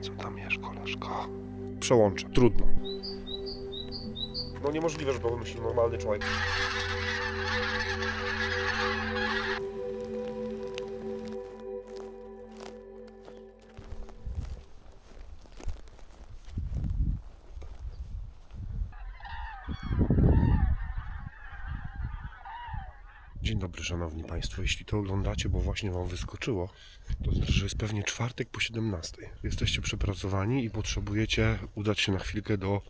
Co tam jesz, koleżko? Przełączę. Trudno. No niemożliwe, żeby pomyślał normalny człowiek. Dzień dobry, szanowni państwo. Jeśli to oglądacie, bo właśnie wam wyskoczyło, to znaczy, że jest pewnie czwartek po 17. Jesteście przepracowani i potrzebujecie udać się na chwilkę do...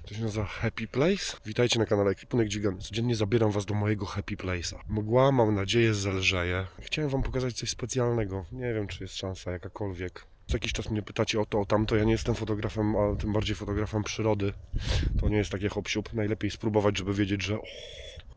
To się nazywa Happy Place. Witajcie na kanale Ekwipunek Dźwigany. Codziennie zabieram was do mojego Happy Place'a. Mgła, mam nadzieję, zelżeje. Chciałem wam pokazać coś specjalnego. Nie wiem, czy jest szansa jakakolwiek. Co jakiś czas mnie pytacie o to, o tamto. Ja nie jestem fotografem, a tym bardziej fotografem przyrody. To nie jest takie hop-siup. Najlepiej spróbować, żeby wiedzieć, że...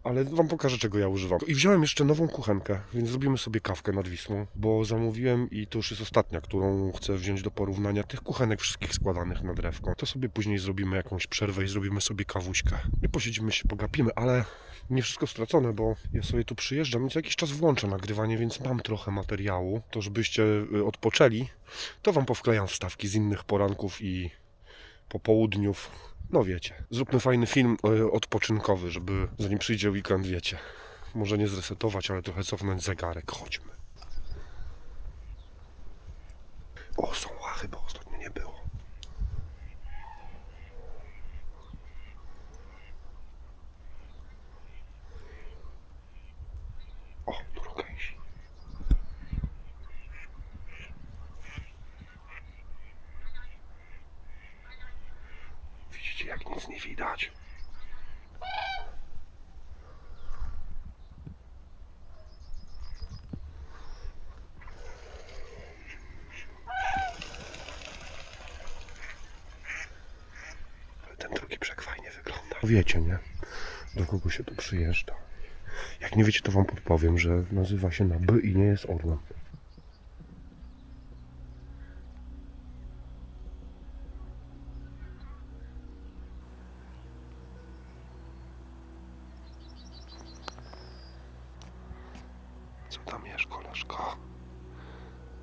Ale wam pokażę, czego ja używam. I wziąłem jeszcze nową kuchenkę, więc zrobimy sobie kawkę nad Wisłą, bo zamówiłem i to już jest ostatnia, którą chcę wziąć do porównania tych kuchenek wszystkich składanych na drewko. To sobie później zrobimy jakąś przerwę i zrobimy sobie kawuśkę. I posiedzimy się, pogapimy, ale nie wszystko stracone, bo ja sobie tu przyjeżdżam i co jakiś czas włączę nagrywanie, więc mam trochę materiału. To żebyście odpoczęli, to wam powklejam wstawki z innych poranków i popołudniów. No wiecie, zróbmy fajny film odpoczynkowy, żeby zanim przyjdzie weekend, wiecie, może nie zresetować, ale trochę cofnąć zegarek. Chodźmy. O, są łachy, bo ostatnio nie było. O, tu gęsi. Widzicie, jak nic nie widać. Ten drugi brzeg fajnie wygląda. Wiecie, nie? Do kogo się tu przyjeżdża. Jak nie wiecie, to wam podpowiem, że nazywa się na B i nie jest Orlen. Co tam jesz, koleżko?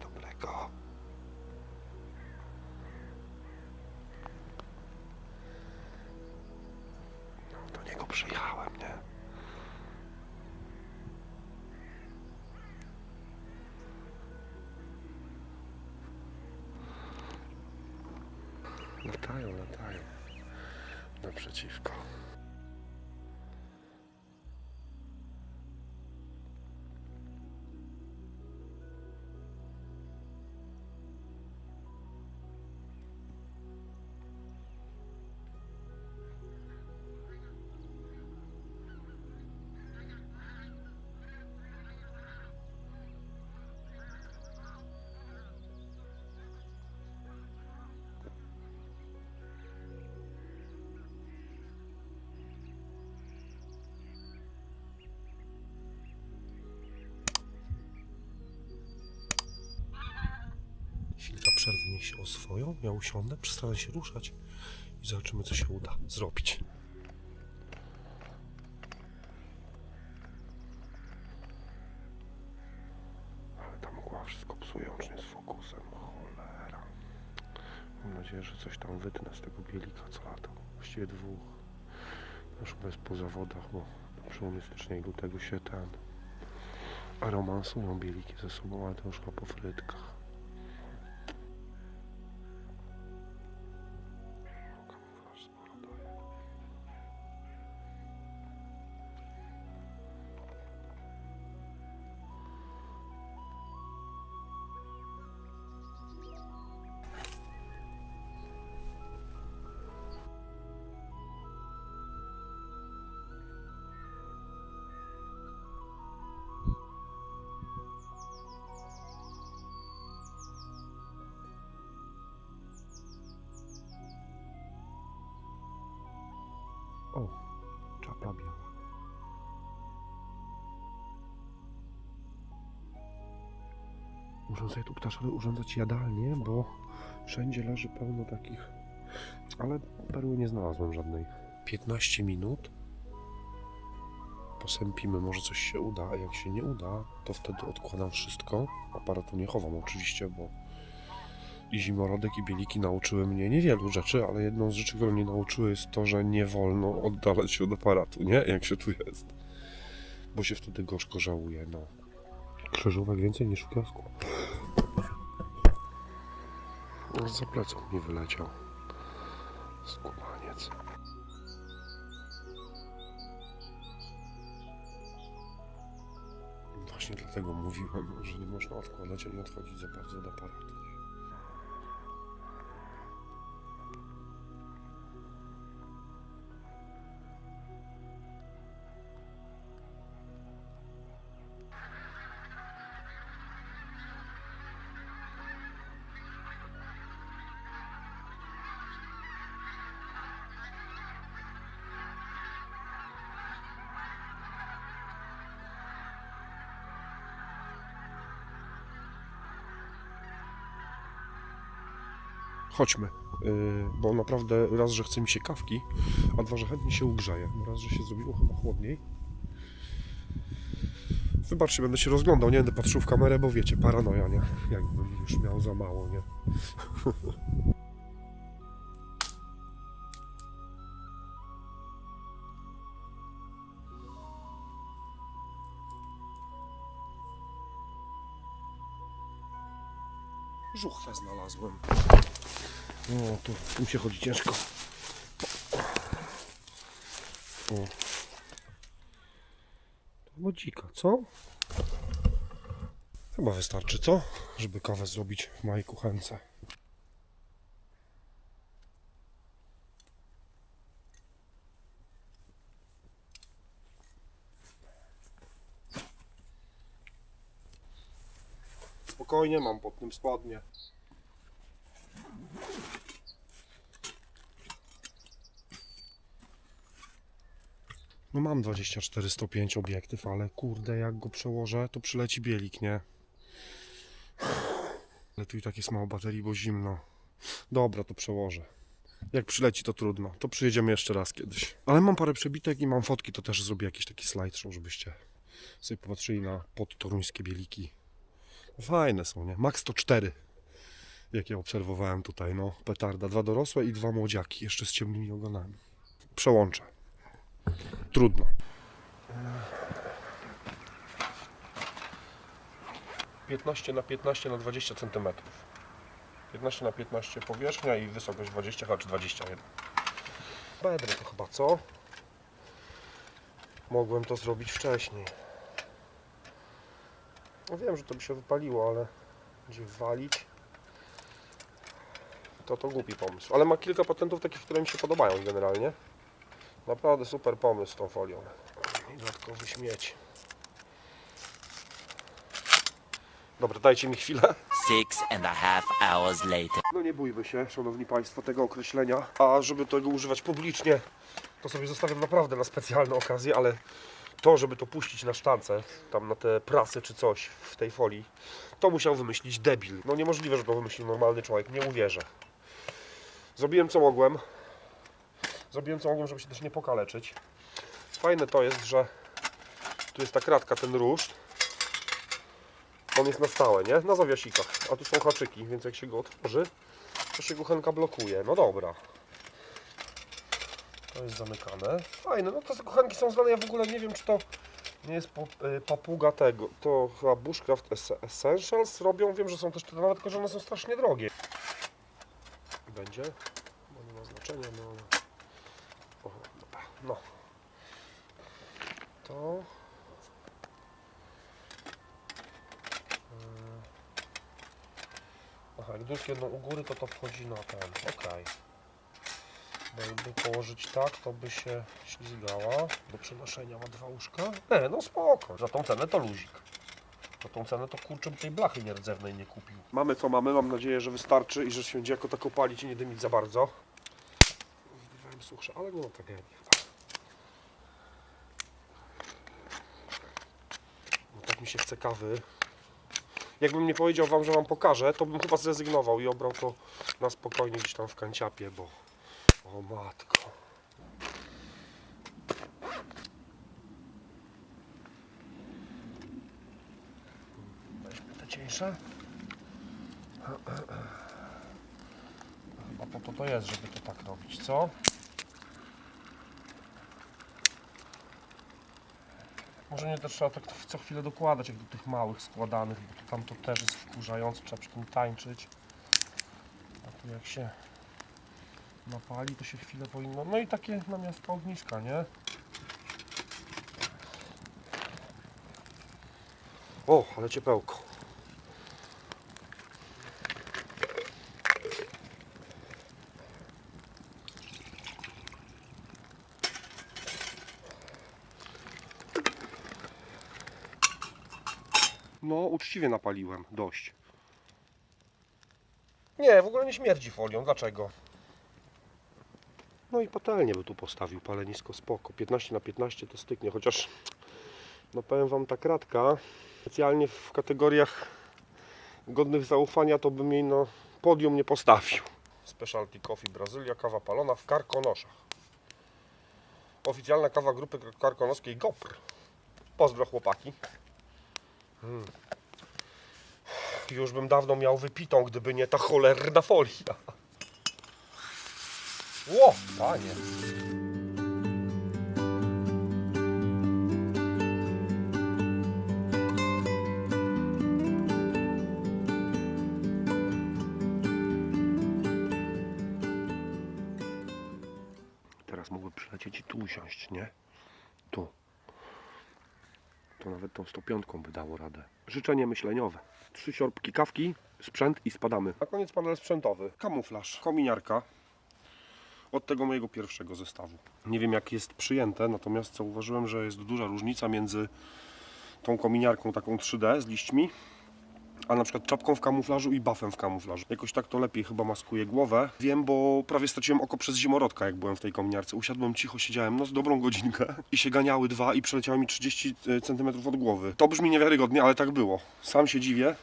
Dobrego. No, do niego przyjechałem, nie? Latają naprzeciwko. Chwilka przerwy, niech się oswoją, ja usiądę, przestanę się ruszać i zobaczymy, co się uda zrobić. Ale ta mgła wszystko psuje, łącznie z fokusem, cholera. Mam nadzieję, że coś tam wytnę z tego bielika, co latał. Właściwie dwóch. Już chyba jest po zawodach, bo na przełomie stycznia i lutego się romansują bieliki ze sobą, ale to już chyba po frytkach. O, czapla biała. Muszę sobie tu ptaszale urządzać jadalnię, bo wszędzie leży pełno takich... Ale perły nie znalazłem żadnej. 15 minut. Posępimy, może coś się uda, a jak się nie uda, to wtedy odkładam wszystko. Aparatu nie chowam oczywiście, bo I zimorodek i bieliki nauczyły mnie niewielu rzeczy, ale jedną z rzeczy, którą mnie nauczyły, jest to, że nie wolno oddalać się od aparatu, nie? Jak się tu jest. Bo się wtedy gorzko żałuje, no. Krzyżówek więcej niż w kiosku. Za pleców mi wyleciał. Skubaniec. Właśnie dlatego mówiłem, że nie można odkładać ani odchodzić za bardzo od aparatu. Chodźmy, bo naprawdę raz, że chce mi się kawki, a dwa, że chętnie się ugrzeje. Raz, że się zrobiło chyba chłodniej. Wybaczcie, będę się rozglądał, nie będę patrzył w kamerę, bo wiecie, paranoja, nie? Jakbym już miał za mało, nie? Żuchwę znalazłem. O, tu tym się chodzi ciężko. O. To chyba dzika, co? Chyba wystarczy, co? Żeby kawę zrobić w mojej kuchence. Spokojnie, mam pod tym spodnie. No mam 24-105 obiektyw, ale kurde, jak go przełożę, to przyleci bielik, nie? Ale tu i tak jest mało baterii, bo zimno. Dobra, to przełożę. Jak przyleci, to trudno. To przyjedziemy jeszcze raz kiedyś. Ale mam parę przebitek i mam fotki, to też zrobię jakiś taki slideshow, żebyście sobie popatrzyli na podtoruńskie bieliki. Fajne są, nie? Max 104. Jak ja obserwowałem tutaj, no. Petarda. 2 dorosłe i 2 młodziaki, jeszcze z ciemnymi ogonami. Przełączę. Trudno. 15 na 15 na 20 cm. 15 na 15 powierzchnia i wysokość 20 czy 21. Bedry to chyba, co? Mogłem to zrobić wcześniej. No wiem, że to by się wypaliło, ale gdzie walić? To głupi pomysł. Ale ma kilka patentów takich, które mi się podobają generalnie. Naprawdę super pomysł z tą folią. I dodatkowy śmieć. Dobra, dajcie mi chwilę. 6.5 hours later. No nie bójmy się, szanowni państwo, tego określenia. A żeby tego używać publicznie, to sobie zostawiam naprawdę na specjalne okazje, ale to, żeby to puścić na sztance, tam na te prasy czy coś w tej folii, to musiał wymyślić debil. No niemożliwe, że to wymyślił normalny człowiek, nie uwierzę. Zrobiłem co mogłem. Żeby się też nie pokaleczyć. Fajne to jest, że tu jest ta kratka, ten ruszt. On jest na stałe, nie? Na zawiasikach. A tu są haczyki, więc jak się go otworzy, to się kuchenka blokuje. No dobra. To jest zamykane. Fajne, no te kuchenki są znane. Ja w ogóle nie wiem, czy to nie jest papuga tego. To chyba Bushcraft Essentials robią. Wiem, że są też te nawet, tylko że one są strasznie drogie. Będzie? Bo nie ma znaczenia, no ale... O, dobra. No. To... Aha, jak dusz jedną u góry, to wchodzi na ten. Okej. Bo jakby położyć tak, to by się ślizgała. Do przenoszenia ma 2 łóżka. No spoko. Za tą cenę to luzik. Za tą cenę to kurczę tej blachy nierdzewnej nie kupił. Mamy co mamy. Mam nadzieję, że wystarczy i że się będzie jako tako palić i nie dymić za bardzo. Zbywałem suchsze, ale nie ma tragedii chyba. No tak mi się chce kawy. Jakbym nie powiedział wam, że wam pokażę, to bym chyba zrezygnował i obrał to na spokojnie gdzieś tam w kanciapie, bo... O matko. Weźmy te cieńsze. po to jest, żeby to tak robić, co? Może nie też trzeba tak co chwilę dokładać, jak do tych małych składanych, bo to tam to też jest wkurzające, trzeba przy tym tańczyć. A tu jak się napali, to się chwilę powinno... No i takie na miasto ogniska, nie? O, ale ciepełko. No, uczciwie napaliłem, dość. Nie, w ogóle nie śmierdzi folią, dlaczego? No i patelnię by tu postawił, palenisko spoko. 15 na 15 to styknie, chociaż no powiem wam tak radka, specjalnie w kategoriach godnych zaufania to bym jej na podium nie postawił. Specialty Coffee Brazylia, kawa palona w Karkonoszach. Oficjalna kawa grupy karkonoskiej GOPR. Pozdro chłopaki. Już bym dawno miał wypitą, gdyby nie ta cholerna folia. Ło, panie. Teraz mógłby przylecieć i tu usiąść, nie? Tu. To nawet tą 105 by dało radę. Życzenie myśleniowe. 3 siorbki kawki, sprzęt i spadamy. Na koniec panel sprzętowy. Kamuflaż, kominiarka. Od tego mojego pierwszego zestawu. Nie wiem jak jest przyjęte, natomiast zauważyłem, że jest duża różnica między tą kominiarką taką 3D z liśćmi, a na przykład czapką w kamuflażu i buffem w kamuflażu. Jakoś tak to lepiej chyba maskuje głowę. Wiem, bo prawie straciłem oko przez zimorodka, jak byłem w tej kominiarce. Usiadłem cicho, siedziałem no z dobrą godzinkę i się ganiały dwa i przeleciały mi 30 cm od głowy. To brzmi niewiarygodnie, ale tak było. Sam się dziwię.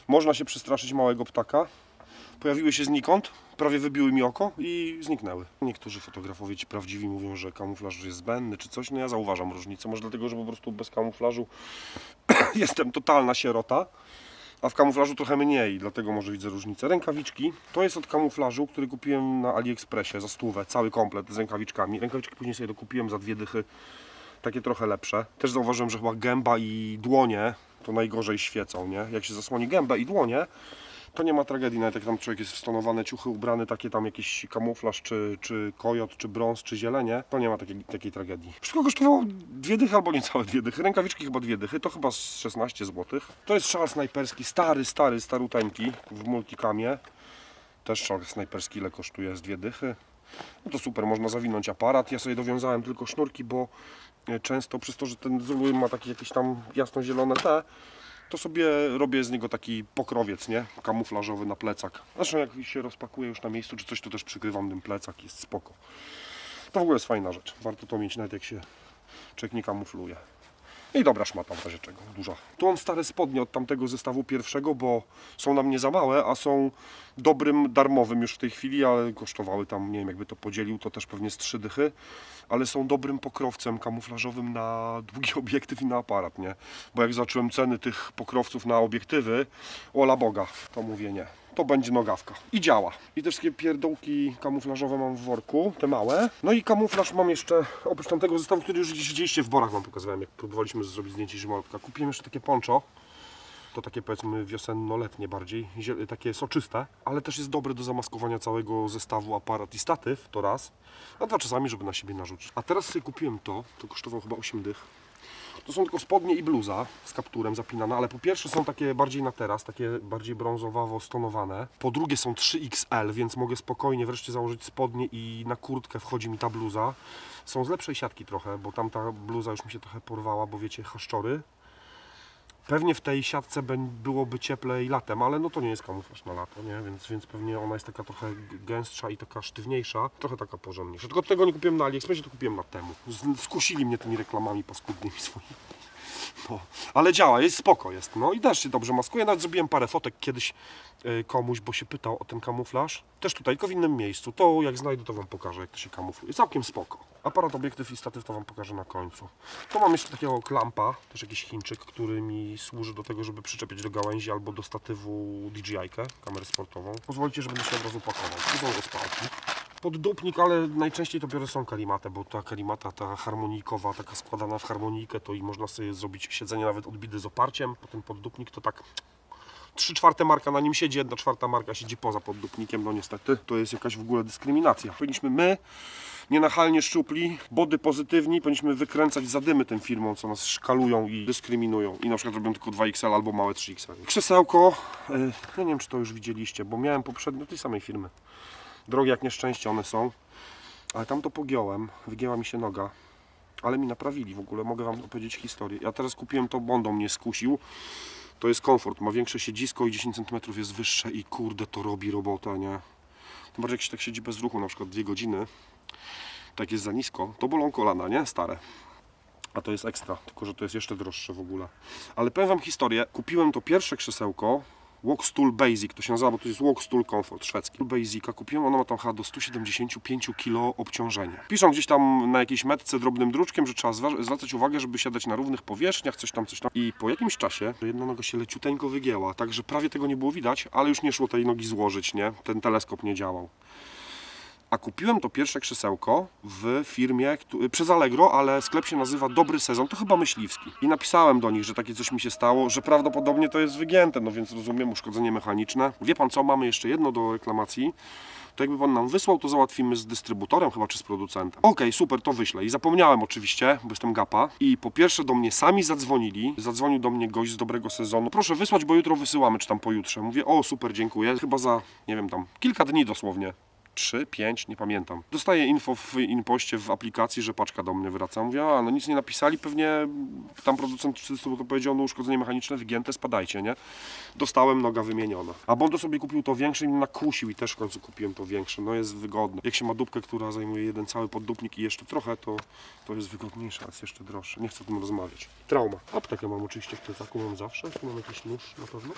Można się przestraszyć małego ptaka. Pojawiły się znikąd, prawie wybiły mi oko i zniknęły. Niektórzy fotografowie ci prawdziwi mówią, że kamuflaż jest zbędny czy coś. No ja zauważam różnicę. Może dlatego, że po prostu bez kamuflażu jestem totalna sierota. A w kamuflażu trochę mniej, dlatego może widzę różnicę. Rękawiczki, to jest od kamuflażu, który kupiłem na AliExpressie za 100, cały komplet z rękawiczkami. Rękawiczki później sobie dokupiłem za 2 dychy, takie trochę lepsze. Też zauważyłem, że chyba gęba i dłonie to najgorzej świecą, nie? Jak się zasłoni gębę i dłonie, to nie ma tragedii, nawet jak tam człowiek jest w stonowane ciuchy ubrany, takie tam jakiś kamuflaż, czy kojot, czy brąz, czy zielenie, to nie ma takiej tragedii. Wszystko kosztowało 2 dychy albo niecałe 2 dychy. Rękawiczki chyba 2 dychy, to chyba z 16 zł. To jest szal snajperski, staruteńki w multicamie. Też szal snajperski ile kosztuje z 2 dychy. No to super, można zawinąć aparat. Ja sobie dowiązałem tylko sznurki, bo często przez to, że ten z ma takie jakieś tam jasno-zielone to sobie robię z niego taki pokrowiec, nie? Kamuflażowy na plecak. Zresztą jak się rozpakuje już na miejscu czy coś, to też przykrywam tym plecak, jest spoko. To w ogóle jest fajna rzecz. Warto to mieć nawet jak się człowiek nie kamufluje. I dobra szmata w razie czego, duża. Tu mam stare spodnie od tamtego zestawu pierwszego, bo są na mnie za małe, a są dobrym, darmowym już w tej chwili, ale kosztowały tam, nie wiem jakby to podzielił, to też pewnie z 3 dychy. Ale są dobrym pokrowcem kamuflażowym na długi obiektyw i na aparat, nie? Bo jak zobaczyłem ceny tych pokrowców na obiektywy, ola Boga, to mówię nie. To będzie nogawka. I działa. I te wszystkie pierdołki kamuflażowe mam w worku, te małe. No i kamuflaż mam jeszcze, oprócz tamtego zestawu, który już gdzieś widzieliście w Borach wam pokazywałem, jak próbowaliśmy zrobić zdjęcie zimolodka. Kupiłem jeszcze takie poncho. To takie powiedzmy wiosenno-letnie bardziej, takie soczyste, ale też jest dobre do zamaskowania całego zestawu aparat i statyw, to raz, a dwa czasami, żeby na siebie narzucić. A teraz sobie kupiłem to kosztowało chyba 8 dych. To są tylko spodnie i bluza z kapturem zapinane, ale po pierwsze są takie bardziej na teraz, takie bardziej brązowawo stonowane. Po drugie są 3XL, więc mogę spokojnie wreszcie założyć spodnie i na kurtkę wchodzi mi ta bluza. Są z lepszej siatki trochę, bo tamta bluza już mi się trochę porwała, bo wiecie, chaszczory. Pewnie w tej siatce byłoby cieplej latem, ale no to nie jest kamuflaż na lato, nie? Więc pewnie ona jest taka trochę gęstsza i taka sztywniejsza, trochę taka porządniejsza. Tylko tego nie kupiłem na AliExpressie, to kupiłem na Temu. Skusili mnie tymi reklamami paskudnymi swoimi. No, ale działa, jest spoko jest. No i też się dobrze maskuje. Nawet zrobiłem parę fotek kiedyś komuś, bo się pytał o ten kamuflaż. Też tutaj, tylko w innym miejscu. To jak znajdę, to wam pokażę, jak to się kamufluje. Całkiem spoko. Aparat, obiektyw i statyw to wam pokażę na końcu. Tu mam jeszcze takiego klampa, też jakiś Chińczyk, który mi służy do tego, żeby przyczepić do gałęzi albo do statywu DJI-kę, kamerę sportową. Pozwólcie, że będę się od razu pakował. Tu są rozpałki. Poddupnik, ale najczęściej to biorę są karimatę, bo ta karimata, ta harmonijkowa, taka składana w harmonijkę, to i można sobie zrobić siedzenie nawet odbite z oparciem. Potem poddupnik to tak 3/4 marka na nim siedzi, 1/4 marka siedzi poza poddupnikiem, no niestety. To jest jakaś w ogóle dyskryminacja. Powinniśmy my, nienachalnie szczupli, body pozytywni, powinniśmy wykręcać zadymy tym firmom, co nas szkalują i dyskryminują. I na przykład robią tylko 2XL albo małe 3XL. Krzesełko, ja nie wiem, czy to już widzieliście, bo miałem poprzednio tej samej firmy. Drogie jak nieszczęście one są, ale tam to pogiąłem, wygięła mi się noga, ale mi naprawili w ogóle, mogę wam opowiedzieć historię. Ja teraz kupiłem to, Bondo mnie skusił, to jest komfort, ma większe siedzisko i 10 cm jest wyższe i kurde to robi robotę, nie? Tym bardziej jak się tak siedzi bez ruchu, na przykład 2 godziny, tak jest za nisko, to bolą kolana, nie? Stare. A to jest ekstra, tylko że to jest jeszcze droższe w ogóle. Ale powiem wam historię, kupiłem to pierwsze krzesełko, Walkstool Basic, to się nazywa, bo to jest Walkstool Comfort szwedzki. Basica kupiłem, ona ma tam chyba do 175 kg obciążenia. Piszą gdzieś tam na jakiejś metce drobnym druczkiem, że trzeba zwracać uwagę, żeby siadać na równych powierzchniach, coś tam. I po jakimś czasie jedna noga się leciuteńko wygięła, także prawie tego nie było widać, ale już nie szło tej nogi złożyć, nie? Ten teleskop nie działał. A kupiłem to pierwsze krzesełko w firmie, przez Allegro, ale sklep się nazywa Dobry Sezon, to chyba myśliwski. I napisałem do nich, że takie coś mi się stało, że prawdopodobnie to jest wygięte, no więc rozumiem, uszkodzenie mechaniczne. Wie pan co, mamy jeszcze jedno do reklamacji. To jakby pan nam wysłał, to załatwimy z dystrybutorem chyba, czy z producentem. Okej, super, to wyślę. I zapomniałem oczywiście, bo jestem gapa. I po pierwsze do mnie sami zadzwonili. Zadzwonił do mnie gość z Dobrego Sezonu. Proszę wysłać, bo jutro wysyłamy, czy tam pojutrze. Mówię, o super, dziękuję. Chyba za, nie wiem, tam kilka dni dosłownie. 3, 5, nie pamiętam. Dostaję info w inpoście w aplikacji, że paczka do mnie wraca. Mówię, a no nic nie napisali, pewnie tam producent to powiedział, no uszkodzenie mechaniczne, wygięte, spadajcie, nie? Dostałem, noga wymieniona. A Bondo sobie kupił to większe i mnie nakusił i też w końcu kupiłem to większe. No jest wygodne. Jak się ma dupkę, która zajmuje jeden cały poddupnik i jeszcze trochę, to jest wygodniejsze, a jest jeszcze droższe. Nie chcę o tym rozmawiać. Trauma. Aptekę mam oczywiście w plecaku, mam zawsze. Tu mam jakiś nóż na pewno.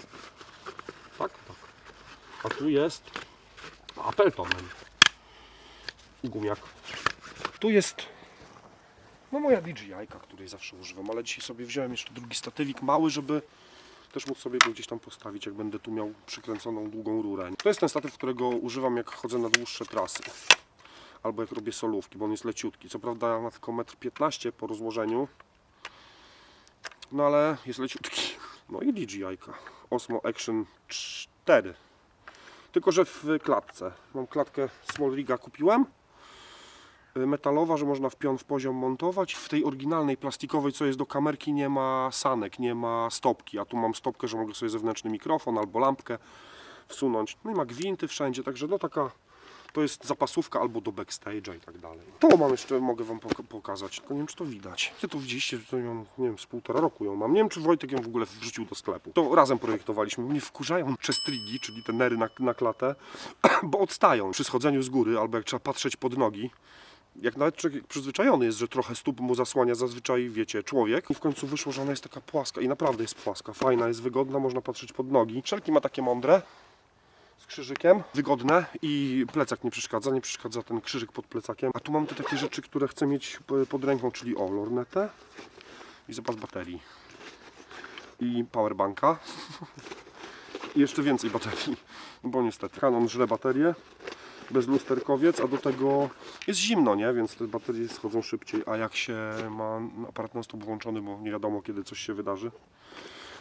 Tak, tak. A tu jest Appleton gumiak. Tu jest no moja DJI-ka, której zawsze używam, ale dzisiaj sobie wziąłem jeszcze drugi statywik mały, żeby też móc sobie go gdzieś tam postawić, jak będę tu miał przykręconą długą rurę. To jest ten statyw, którego używam, jak chodzę na dłuższe trasy albo jak robię solówki, bo on jest leciutki. Co prawda ma tylko 1,15 m po rozłożeniu, no ale jest leciutki. No i DJI-ka Osmo Action 4. Tylko że w klatce. Mam klatkę Small Riga kupiłem. Metalowa, że można w pion w poziom montować. W tej oryginalnej plastikowej, co jest do kamerki, nie ma sanek, nie ma stopki. A tu mam stopkę, że mogę sobie zewnętrzny mikrofon albo lampkę wsunąć. No i ma gwinty wszędzie, także no taka to jest zapasówka albo do backstage'a i tak dalej. To mam jeszcze, mogę wam pokazać, tylko nie wiem, czy to widać. Gdzie to widzieliście, to ją, nie wiem, z 1,5 roku ją mam. Nie wiem, czy Wojtek ją w ogóle wrzucił do sklepu. To razem projektowaliśmy. Mnie wkurzają chestrigi, czyli te nery na klatę, bo odstają przy schodzeniu z góry, albo jak trzeba patrzeć pod nogi. Jak nawet człowiek przyzwyczajony jest, że trochę stóp mu zasłania zazwyczaj, wiecie, człowiek. I w końcu wyszło, że ona jest taka płaska i naprawdę jest płaska. Fajna, jest wygodna, można patrzeć pod nogi. Szelki ma takie mądre, z krzyżykiem, wygodne i plecak nie przeszkadza ten krzyżyk pod plecakiem. A tu mam te takie rzeczy, które chcę mieć pod ręką, czyli o, lornetę i zapas baterii. I powerbanka. I jeszcze więcej baterii, no bo niestety Canon żre baterię. Bez lusterkowiec, a do tego jest zimno, nie? Więc te baterie schodzą szybciej, a jak się ma aparat non stop włączony, bo nie wiadomo kiedy coś się wydarzy,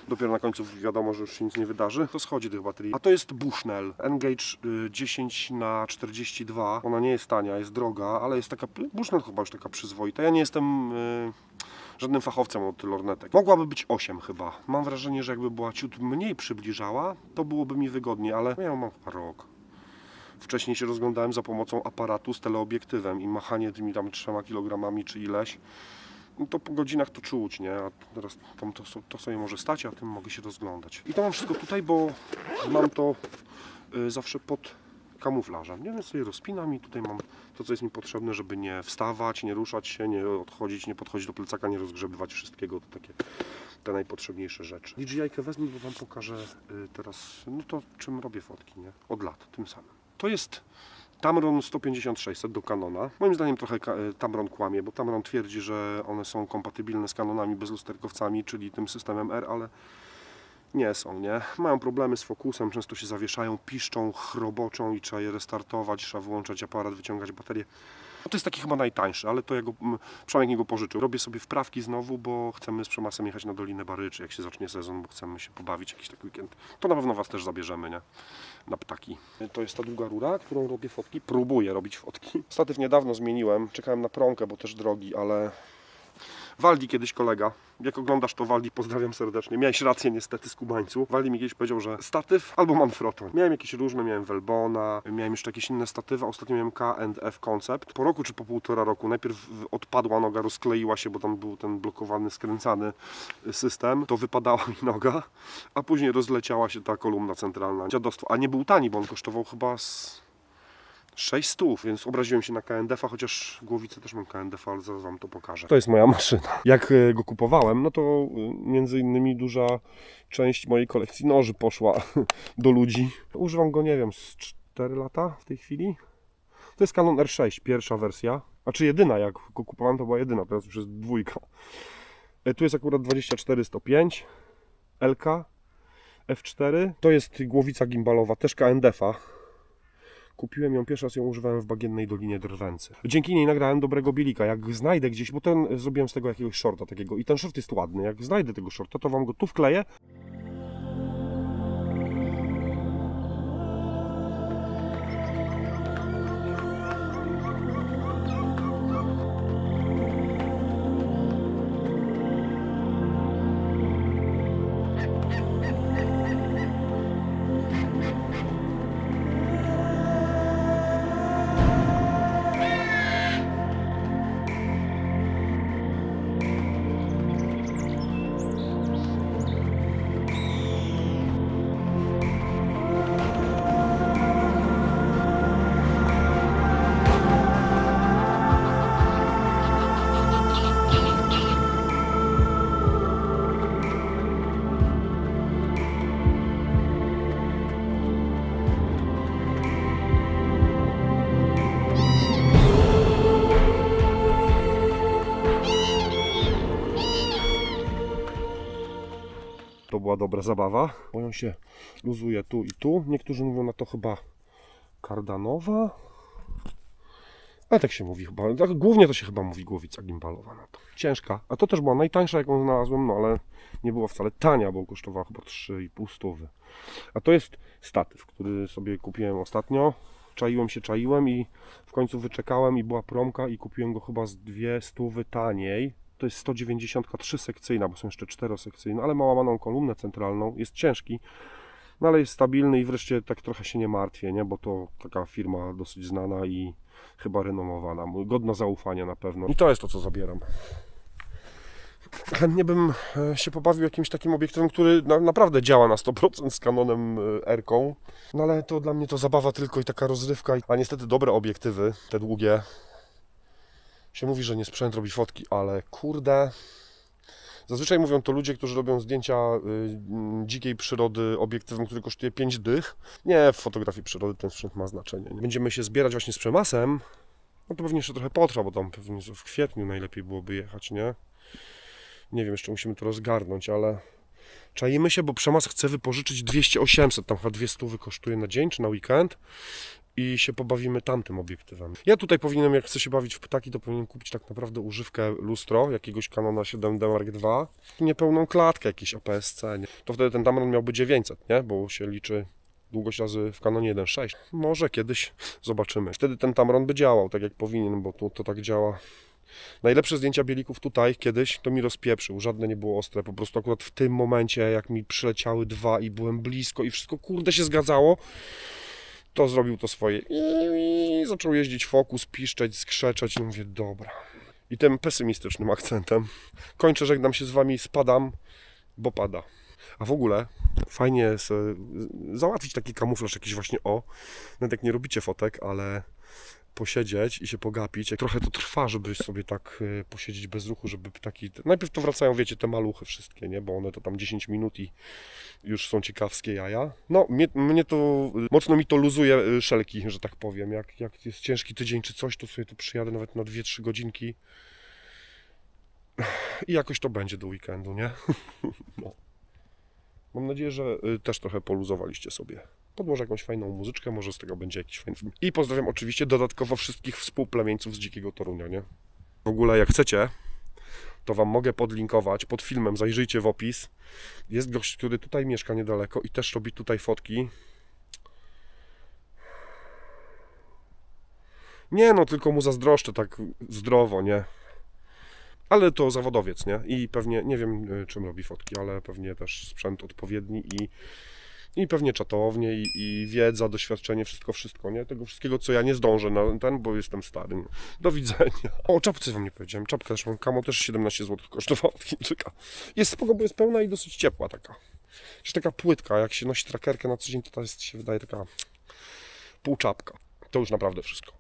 dopiero na końcu wiadomo, że już się nic nie wydarzy, to schodzi tych baterii. A to jest Bushnell Engage 10×42. Ona nie jest tania, jest droga, ale jest taka, Bushnell chyba już taka przyzwoita. Ja nie jestem żadnym fachowcem od lornetek. Mogłaby być 8 chyba. Mam wrażenie, że jakby była ciut mniej przybliżała, to byłoby mi wygodniej, ale ja ją mam chyba rok. Wcześniej się rozglądałem za pomocą aparatu z teleobiektywem i machanie tymi tam 3 kg czy ileś. No to po godzinach to czuć, nie? A teraz to sobie może stać, a tym mogę się rozglądać. I to mam wszystko tutaj, bo mam to zawsze pod kamuflażem, nie? Więc sobie rozpinam i tutaj mam to, co jest mi potrzebne, żeby nie wstawać, nie ruszać się, nie odchodzić, nie podchodzić do plecaka, nie rozgrzebywać wszystkiego. To takie te najpotrzebniejsze rzeczy. DJI-kę wezmę, bo Wam pokażę teraz, no to czym robię fotki, nie? Od lat, tym samym. To jest Tamron 150-600 do Canona. Moim zdaniem trochę Tamron kłamie, bo Tamron twierdzi, że one są kompatybilne z Canonami bezlusterkowcami, czyli tym systemem R, ale nie są, nie? Mają problemy z fokusem, często się zawieszają, piszczą, chroboczą i trzeba je restartować, trzeba wyłączać aparat, wyciągać baterię. No to jest taki chyba najtańszy, ale to ja go, Przemek mi go pożyczył. Robię sobie wprawki znowu, bo chcemy z Przemasem jechać na Dolinę Baryczy, jak się zacznie sezon, bo chcemy się pobawić jakiś taki weekend. To na pewno Was też zabierzemy, nie? Na ptaki. To jest ta długa rura, którą robię fotki. Próbuję robić fotki. Statyw niedawno zmieniłem, czekałem na prąkę, bo też drogi, ale... Waldi kiedyś kolega, jak oglądasz to Waldi, pozdrawiam serdecznie. Miałeś rację niestety z Kubańcu. Waldi mi kiedyś powiedział, że statyw albo Manfrotto. Miałem jakieś różne, miałem Velbona, miałem jeszcze jakieś inne statywy. Ostatnio miałem K&F Concept. Po roku czy po półtora roku najpierw odpadła noga, rozkleiła się, bo tam był ten blokowany, skręcany system. To wypadała mi noga, a później rozleciała się ta kolumna centralna. Dziadostwo. A nie był tani, bo on kosztował chyba 600, więc obraziłem się na KNDF-a, chociaż głowicę też mam KNDF-a, ale zaraz Wam to pokażę. To jest moja maszyna. Jak go kupowałem, no to między innymi duża część mojej kolekcji noży poszła do ludzi. Używam go, nie wiem, z 4 lata w tej chwili. To jest Canon R6, pierwsza wersja. A czy jedyna, jak go kupowałem, to była jedyna, teraz już jest dwójka. Tu jest akurat 24-105 LK F4. To jest głowica gimbalowa, też KNDF-a. Kupiłem ją, pierwszy raz ją używałem w Bagiennej Dolinie Drwęcy. Dzięki niej nagrałem dobrego bielika. Jak znajdę gdzieś, bo zrobiłem z tego jakiegoś shorta takiego i ten short jest ładny. Jak znajdę tego shorta, to Wam go tu wkleję. To była dobra zabawa. On się luzuje tu i tu. Niektórzy mówią na to chyba kardanowa. Ale tak się mówi chyba. Tak, głównie to się chyba mówi głowica gimbalowa na to. Ciężka. A to też była najtańsza, jaką znalazłem, no ale nie była wcale tania, bo kosztowała chyba 3,5 stówy. A to jest statyw, który sobie kupiłem ostatnio. Czaiłem i w końcu wyczekałem i była promka i kupiłem go chyba z 200 taniej. To jest 193 sekcyjna, bo są jeszcze 4-sekcyjne, ale ma łamaną kolumnę centralną, jest ciężki, no ale jest stabilny i wreszcie tak trochę się nie martwię, nie? Bo to taka firma dosyć znana i chyba renomowana, godna zaufania na pewno. I to jest to, co zabieram. Chętnie bym się pobawił jakimś takim obiektywem, który naprawdę działa na 100% z Canonem R-ką, no ale to dla mnie to zabawa tylko i taka rozrywka, a niestety dobre obiektywy, te długie, się mówi, że nie sprzęt robi fotki, ale kurde, zazwyczaj mówią to ludzie, którzy robią zdjęcia dzikiej przyrody obiektywem, który kosztuje 5 dych. Nie, w fotografii przyrody ten sprzęt ma znaczenie. Będziemy się zbierać właśnie z Przemasem, no to pewnie jeszcze trochę potrwa, bo tam pewnie w kwietniu najlepiej byłoby jechać, nie? Nie wiem, jeszcze musimy to rozgarnąć, ale czajmy się, bo Przemas chce wypożyczyć 200-800, tam chyba 200 kosztuje na dzień czy na weekend. I się pobawimy tamtym obiektywem. Ja tutaj powinienem, jak chcę się bawić w ptaki, to powinienem kupić tak naprawdę używkę lustro, jakiegoś Canona 7D Mark II, niepełną klatkę, jakiś APS-C, nie? To wtedy ten Tamron miałby 900, nie? Bo się liczy długość razy w Canonie 1.6. Może kiedyś zobaczymy. Wtedy ten Tamron by działał tak jak powinien, bo to tak działa. Najlepsze zdjęcia bielików tutaj kiedyś to mi rozpieprzył, żadne nie było ostre, po prostu akurat w tym momencie, jak mi przyleciały dwa i byłem blisko i wszystko kurde się zgadzało, to zrobił to swoje i zaczął jeździć fokus, piszczeć, skrzeczeć. No mówię, dobra. I tym pesymistycznym akcentem kończę, żegnam się z Wami, spadam, bo pada. A w ogóle fajnie jest załatwić taki kamuflaż jakiś właśnie nawet jak nie robicie fotek, ale posiedzieć i się pogapić. Trochę to trwa, żeby sobie tak posiedzieć bez ruchu, żeby taki... Najpierw to wracają, wiecie, te maluchy wszystkie, nie? Bo one to tam 10 minut i już są ciekawskie jaja. No, mnie to... Mocno mi to luzuje szelki, że tak powiem. Jak jest ciężki tydzień czy coś, to sobie tu przyjadę nawet na 2-3 godzinki i jakoś to będzie do weekendu, nie? No. Mam nadzieję, że też trochę poluzowaliście sobie. Podłożę jakąś fajną muzyczkę, może z tego będzie jakiś fajny film. I pozdrawiam oczywiście dodatkowo wszystkich współplemieńców z Dzikiego Torunia, nie? W ogóle jak chcecie, to Wam mogę podlinkować pod filmem, zajrzyjcie w opis. Jest gość, który tutaj mieszka niedaleko i też robi tutaj fotki. Nie no, tylko mu zazdroszczę tak zdrowo, nie? Ale to zawodowiec, nie? I pewnie, nie wiem czym robi fotki, ale pewnie też sprzęt odpowiedni i pewnie czatownie i wiedza, doświadczenie, wszystko, nie? Tego wszystkiego, co ja nie zdążę na bo jestem stary. Nie? Do widzenia. O czapce Wam nie powiedziałem. Czapkę też mam. Kamo też 17 zł kosztowała od Chińczyka. Jest spoko, bo jest pełna i dosyć ciepła taka. Jeszcze taka płytka. Jak się nosi trackerkę na co dzień, to ta jest, się wydaje taka półczapka. To już naprawdę wszystko.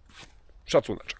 Szacuneczek.